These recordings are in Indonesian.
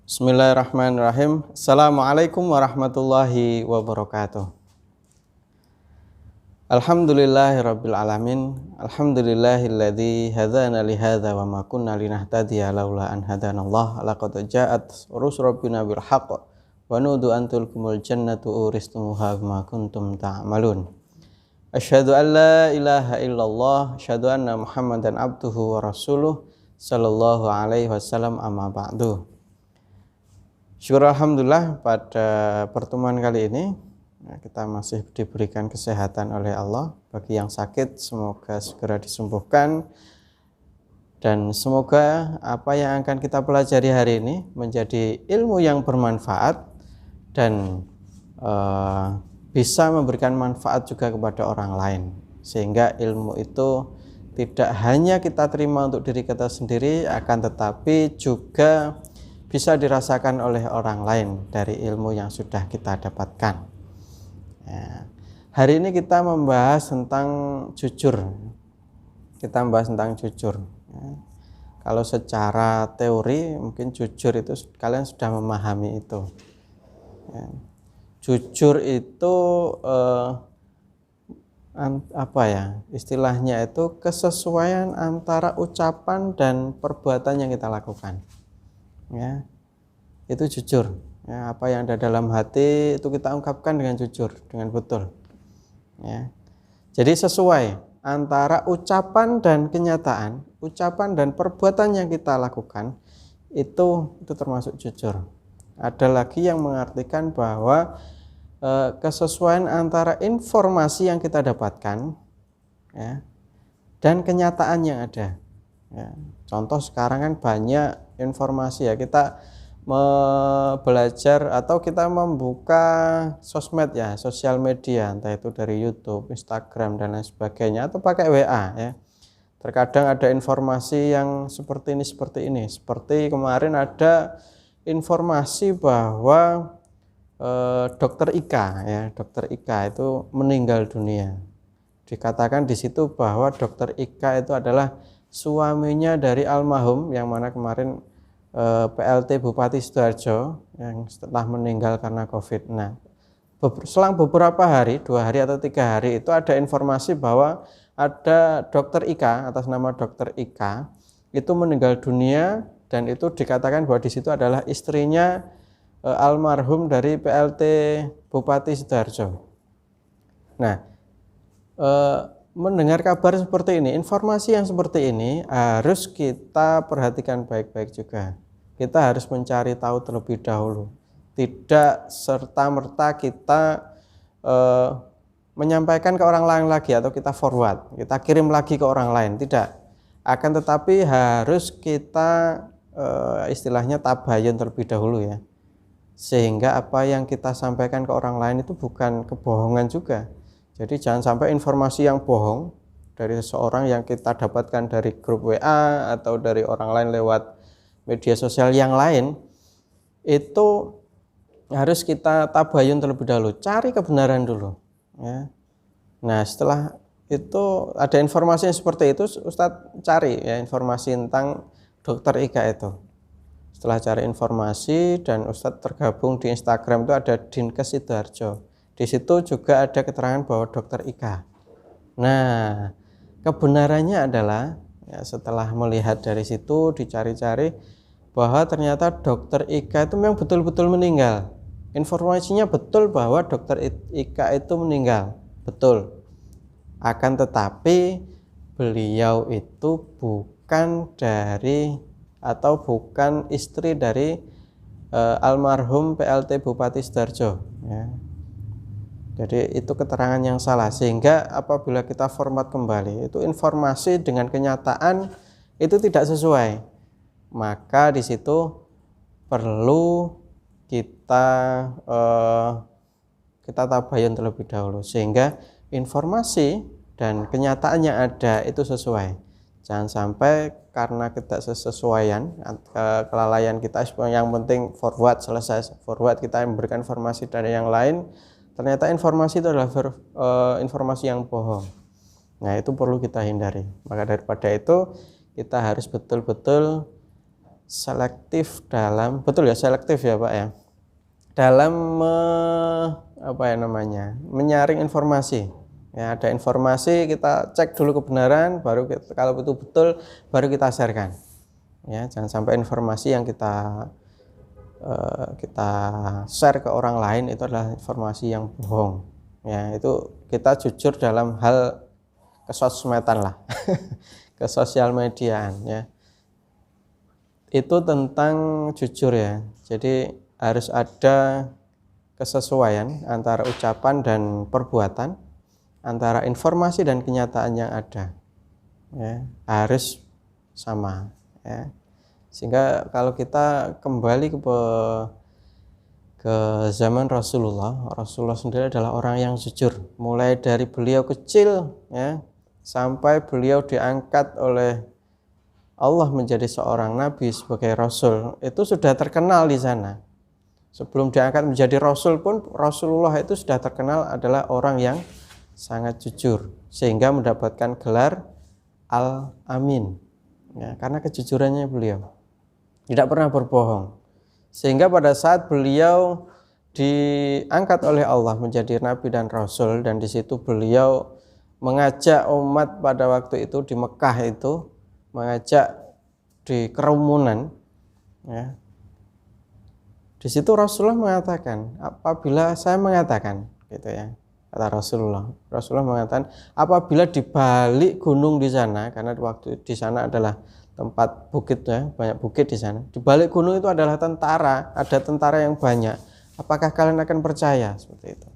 Bismillahirrahmanirrahim. Assalamualaikum warahmatullahi wabarakatuh. Alhamdulillahirabbil alamin. Alhamdulillahilladzi hadzana li hadza wa ma kunna linahtadiya laula an hadanallah. Laqad ja'at rusul rabbina bil haqq wa nudu an tulkumul jannatu uristumuha bima kuntum ta'malun. Asyhadu an la ilaha illallah, asyhadu anna Muhammadan abduhu wa rasuluh sallallahu alaihi wasallam, amma ba'du. Syukur alhamdulillah pada pertemuan kali ini kita masih diberikan kesehatan oleh Allah. Bagi yang sakit semoga segera disembuhkan, dan semoga apa yang akan kita pelajari hari ini menjadi ilmu yang bermanfaat dan bisa memberikan manfaat juga kepada orang lain, sehingga ilmu itu tidak hanya kita terima untuk diri kita sendiri, akan tetapi juga bisa dirasakan oleh orang lain dari ilmu yang sudah kita dapatkan. Ya. Hari ini kita membahas tentang jujur. Kita membahas tentang jujur. Ya. Kalau secara teori mungkin jujur itu kalian sudah memahami itu. Ya. Jujur itu istilahnya itu kesesuaian antara ucapan dan perbuatan yang kita lakukan. Ya, itu jujur. Ya, apa yang ada dalam hati itu kita ungkapkan dengan jujur, dengan betul. Ya. Jadi sesuai antara ucapan dan kenyataan, ucapan dan perbuatan yang kita lakukan itu termasuk jujur. Ada lagi yang mengartikan bahwa kesesuaian antara informasi yang kita dapatkan, ya, dan kenyataan yang ada. Ya. Contoh sekarang kan banyak informasi, ya, kita belajar atau kita membuka sosmed, ya, sosial media, entah itu dari YouTube, Instagram dan lain sebagainya, atau pakai WA, ya. Terkadang ada informasi yang seperti ini. Seperti kemarin ada informasi bahwa Dokter Ika, ya, Dokter Ika itu meninggal dunia. Dikatakan di situ bahwa Dokter Ika itu adalah suaminya dari almarhum yang mana kemarin PLT Bupati Sidoarjo yang setelah meninggal karena COVID. Nah, selang beberapa hari, 2 hari atau 3 hari, itu ada informasi bahwa ada Dokter Ika atas nama Dokter Ika itu meninggal dunia, dan itu dikatakan bahwa di situ adalah istrinya almarhum dari PLT Bupati Sidoarjo. Nah, mendengar kabar seperti ini, informasi yang seperti ini harus kita perhatikan baik-baik juga. Kita harus mencari tahu terlebih dahulu. Tidak serta-merta kita menyampaikan ke orang lain lagi atau kita forward, kita kirim lagi ke orang lain, tidak. Akan tetapi harus kita istilahnya tabayun terlebih dahulu, ya. Sehingga apa yang kita sampaikan ke orang lain itu bukan kebohongan juga. Jadi jangan sampai informasi yang bohong dari seseorang yang kita dapatkan dari grup WA atau dari orang lain lewat media sosial yang lain, itu harus kita tabayun terlebih dahulu, cari kebenaran dulu, ya. Nah, setelah itu ada informasi yang seperti itu, Ustadz cari, ya, informasi tentang Dokter Ika itu. Setelah cari informasi, dan Ustadz tergabung di Instagram itu ada Dinkes Sidoarjo. Di situ juga ada keterangan bahwa Dokter Ika. Nah, kebenarannya adalah, ya, setelah melihat dari situ dicari-cari bahwa ternyata Dokter Ika itu memang betul-betul meninggal. Informasinya betul bahwa Dokter Ika itu meninggal, betul. Akan tetapi beliau itu bukan dari atau bukan istri dari almarhum PLT Bupati Sidoarjo, ya. Jadi itu keterangan yang salah, sehingga apabila kita format kembali itu informasi dengan kenyataan itu tidak sesuai, maka di situ perlu kita tabayun terlebih dahulu sehingga informasi dan kenyataan yang ada itu sesuai. Jangan sampai karena ketidaksesuaian, kelalaian kita, yang penting forward, selesai forward, kita memberikan informasi dari yang lain, ternyata informasi itu adalah informasi yang bohong. Nah, itu perlu kita hindari. Maka daripada itu kita harus betul-betul selektif dalam, betul ya, selektif ya Pak ya, dalam menyaring informasi. Ya, ada informasi kita cek dulu kebenaran, baru kalau itu betul baru kita sharekan. Ya, jangan sampai informasi yang kita share ke orang lain itu adalah informasi yang bohong. Ya, itu kita jujur dalam hal kesosmedan lah, ke sosial mediaan ya. Itu tentang jujur ya. Jadi harus ada kesesuaian antara ucapan dan perbuatan, antara informasi dan kenyataan yang ada. Ya, harus sama ya. Sehingga kalau kita kembali ke zaman Rasulullah sendiri adalah orang yang jujur. Mulai dari beliau kecil ya, sampai beliau diangkat oleh Allah menjadi seorang nabi sebagai rasul, itu sudah terkenal di sana. Sebelum diangkat menjadi rasul pun, Rasulullah itu sudah terkenal adalah orang yang sangat jujur, sehingga mendapatkan gelar Al-Amin ya, karena kejujurannya beliau tidak pernah berbohong. Sehingga pada saat beliau diangkat oleh Allah menjadi nabi dan rasul, dan di situ beliau mengajak umat pada waktu itu di Mekah itu, mengajak di kerumunan ya. Di situ Rasulullah mengatakan, apabila saya mengatakan gitu ya, kata Rasulullah mengatakan, apabila di balik gunung di sana, karena waktu di sana adalah tempat bukit ya, banyak bukit di sana. Di balik gunung itu adalah tentara, ada tentara yang banyak. Apakah kalian akan percaya? Seperti itu.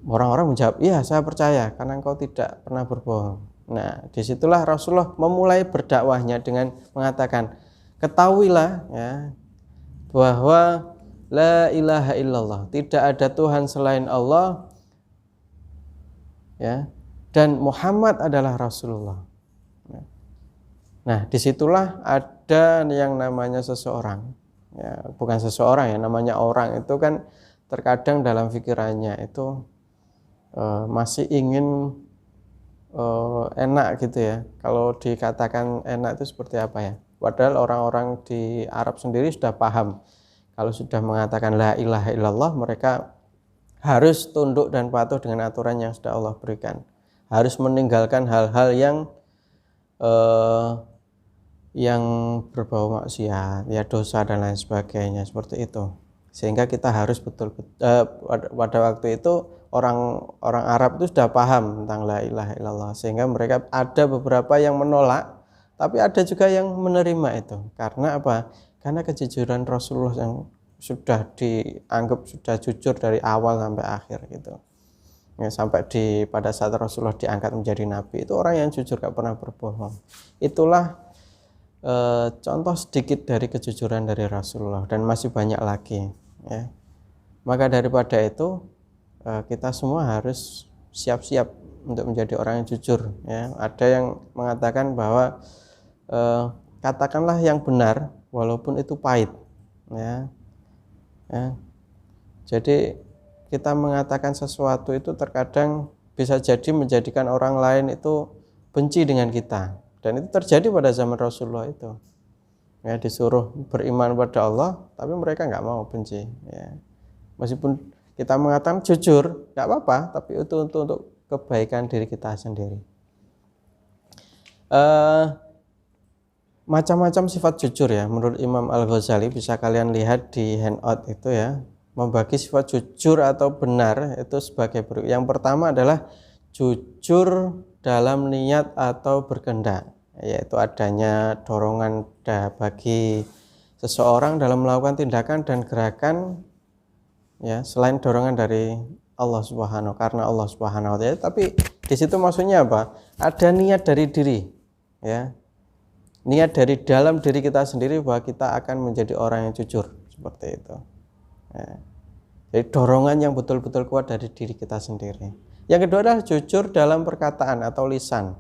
Orang-orang menjawab, iya saya percaya, karena engkau tidak pernah berbohong. Nah, disitulah Rasulullah memulai berdakwahnya dengan mengatakan, ketahuilah ya, bahwa la ilaha illallah, tidak ada Tuhan selain Allah ya, dan Muhammad adalah Rasulullah. Nah, disitulah ada yang namanya seseorang ya, bukan seseorang ya, namanya orang itu kan terkadang dalam pikirannya itu masih ingin enak gitu ya. Kalau dikatakan enak itu seperti apa ya? Padahal orang-orang di Arab sendiri sudah paham. Kalau sudah mengatakan la ilaha illallah, mereka harus tunduk dan patuh dengan aturan yang sudah Allah berikan. Harus meninggalkan hal-hal yang berbau maksiat, ya dosa dan lain sebagainya, seperti itu. Sehingga kita harus pada waktu itu orang Arab itu sudah paham tentang la ilaha illallah, sehingga mereka ada beberapa yang menolak, tapi ada juga yang menerima itu. Karena apa? Karena kejujuran Rasulullah yang sudah dianggap sudah jujur dari awal sampai akhir gitu. Ya, sampai pada saat Rasulullah diangkat menjadi nabi, itu orang yang jujur, gak pernah berbohong. Itulah contoh sedikit dari kejujuran dari Rasulullah, dan masih banyak lagi ya. Maka daripada itu kita semua harus siap-siap untuk menjadi orang yang jujur ya. Ada yang mengatakan bahwa katakanlah yang benar walaupun itu pahit ya. Jadi kita mengatakan sesuatu itu terkadang bisa jadi menjadikan orang lain itu benci dengan kita, dan itu terjadi pada zaman Rasulullah itu ya. Disuruh beriman pada Allah, tapi mereka nggak mau, benci ya. Meskipun kita mengatakan jujur, nggak apa-apa, tapi itu untuk kebaikan diri kita sendiri. Macam-macam sifat jujur ya, menurut Imam Al-Ghazali, bisa kalian lihat di handout itu ya. Membagi sifat jujur atau benar itu sebagai berikut. Yang pertama adalah jujur dalam niat atau berkehendak, yaitu adanya dorongan bagi seseorang dalam melakukan tindakan dan gerakan ya, selain dorongan dari Allah Subhanahu, karena Allah Subhanahu wa ta'ala. Tapi di situ maksudnya apa? Ada niat dari diri ya. Niat dari dalam diri kita sendiri bahwa kita akan menjadi orang yang jujur, seperti itu ya. Jadi dorongan yang betul-betul kuat dari diri kita sendiri. Yang kedua adalah jujur dalam perkataan atau lisan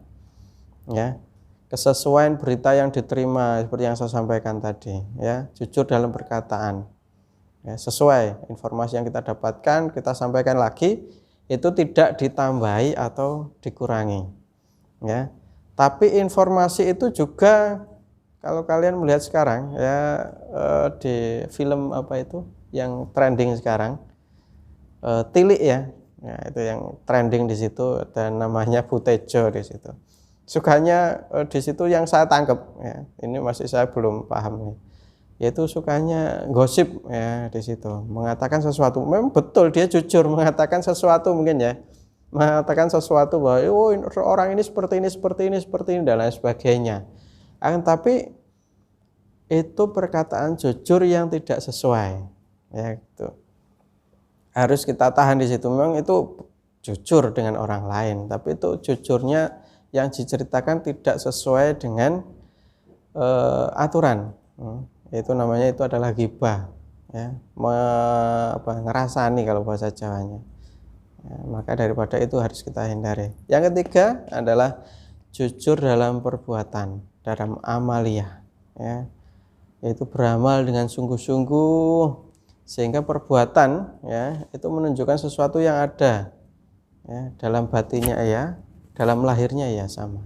ya. Kesesuaian berita yang diterima, seperti yang saya sampaikan tadi ya. Jujur dalam perkataan ya, sesuai informasi yang kita dapatkan, kita sampaikan lagi, itu tidak ditambahi atau dikurangi ya. Tapi informasi itu juga kalau kalian melihat sekarang ya, di film apa itu yang trending sekarang, Tilik ya, ya itu yang trending di situ dan namanya Butejo di situ. Sukanya di situ yang saya tangkap ya, ini masih saya belum paham nih. Yaitu sukanya gosip ya di situ, mengatakan sesuatu. Memang betul dia jujur mengatakan sesuatu mungkin ya. Mengatakan sesuatu bahwa oh orang ini seperti ini, seperti ini, seperti ini dan lain sebagainya. Akan tapi itu perkataan jujur yang tidak sesuai ya gitu. Harus kita tahan di situ. Memang itu jujur dengan orang lain, tapi itu jujurnya yang diceritakan tidak sesuai dengan aturan. Itu namanya itu adalah ghibah ya, ngerasani kalau bahasa Jawanya ya, maka daripada itu harus kita hindari. Yang ketiga adalah jujur dalam perbuatan, dalam amaliyah ya, yaitu beramal dengan sungguh-sungguh sehingga perbuatan ya itu menunjukkan sesuatu yang ada ya, dalam batinnya ya, dalam lahirnya ya sama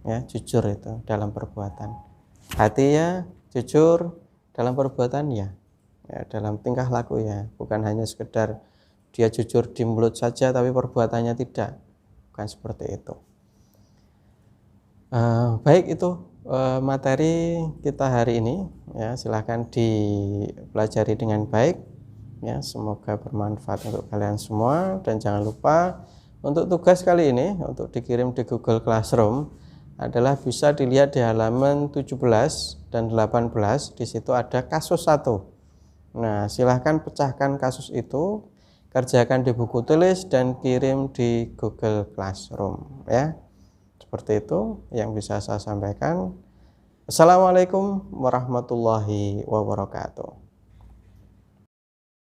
ya, jujur itu dalam perbuatan, hati ya jujur, dalam perbuatan ya, dalam tingkah laku ya, bukan hanya sekedar dia jujur di mulut saja tapi perbuatannya tidak, bukan seperti itu. Baik itu materi kita hari ini ya, silahkan dipelajari dengan baik ya, semoga bermanfaat untuk kalian semua. Dan jangan lupa untuk tugas kali ini untuk dikirim di Google Classroom adalah bisa dilihat di halaman 17 dan 18. Di situ ada kasus 1. Nah, silahkan pecahkan kasus itu, kerjakan di buku tulis dan kirim di Google Classroom ya. Seperti itu yang bisa saya sampaikan. Assalamualaikum warahmatullahi wabarakatuh.